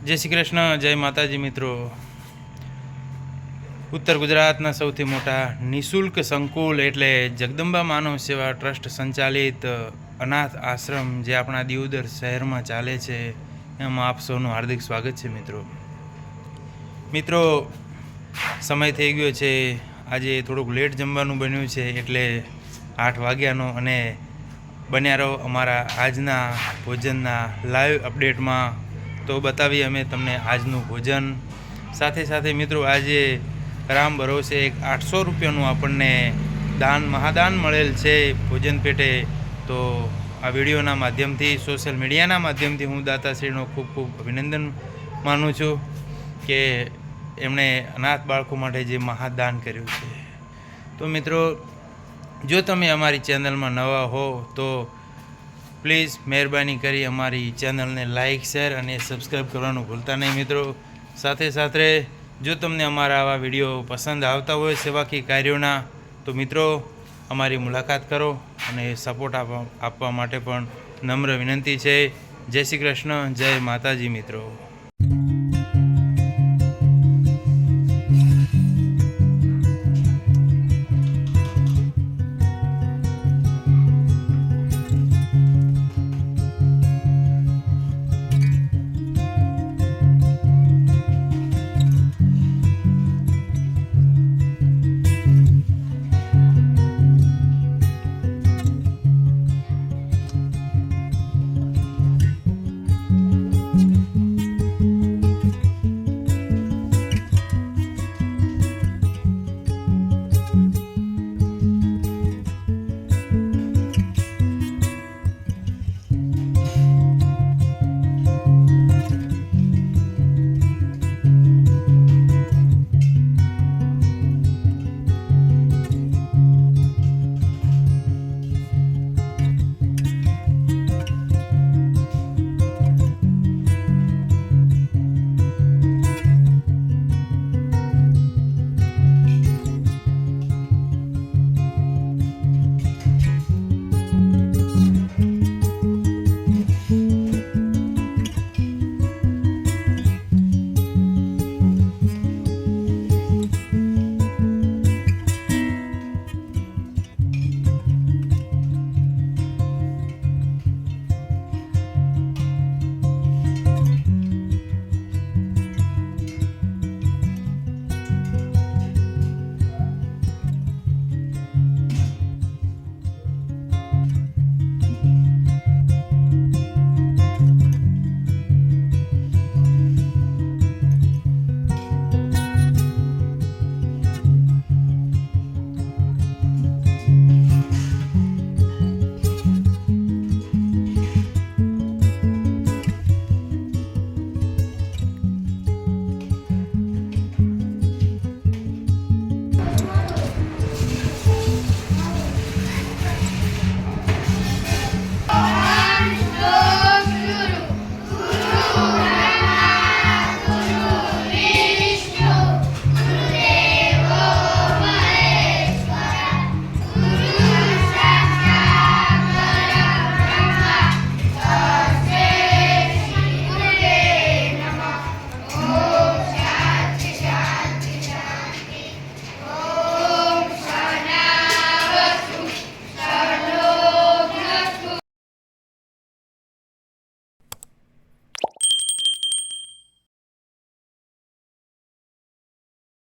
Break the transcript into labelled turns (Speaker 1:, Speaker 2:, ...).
Speaker 1: જય શ્રી કૃષ્ણ, જય માતાજી મિત્રો। ઉત્તર ગુજરાતના સૌથી મોટા નિઃશુલ્ક સંકુલ એટલે જગદંબા માનવ સેવા ટ્રસ્ટ સંચાલિત અનાથ આશ્રમ જે આપણા દિયોદર શહેરમાં ચાલે છે, એમાં આપ સૌનું હાર્દિક સ્વાગત છે મિત્રો। સમય થઈ ગયો છે, આજે થોડુંક લેટ જમવાનું બન્યું છે, એટલે 8 વાગ્યાનો, અને બન્યા રહો અમારા આજના ભોજનના લાઈવ અપડેટમાં। તો બતાવીએ અમે તમને આજનું ભોજન। સાથે સાથે મિત્રો આજે રામ ભરોસે એક 800 રૂપિયાનું આપણને મહાદાન મળેલ છે ભોજન પેટે। તો આ વિડીયોના માધ્યમથી, સોશિયલ મીડિયાના માધ્યમથી હું દાતાશ્રીનો ખૂબ ખૂબ અભિનંદન માનું છું કે એમણે અનાથ બાળકો માટે જે મહાદાન કર્યું છે। તો મિત્રો, જો તમે અમારી ચેનલમાં નવા હો તો પ્લીઝ મહેરબાની કરી અમારી ચેનલને લાઇક, શેર અને સબસ્ક્રાઈબ કરવાનું ભૂલતા નહીં મિત્રો। સાથે સાથે જો તમને અમારા આવા વિડીયો પસંદ આવતા હોય સેવાકીય કાર્યોના, તો મિત્રો અમારી મુલાકાત કરો અને સપોર્ટ આપવા માટે પણ નમ્ર વિનંતી છે। જય શ્રી કૃષ્ણ, જય માતાજી મિત્રો।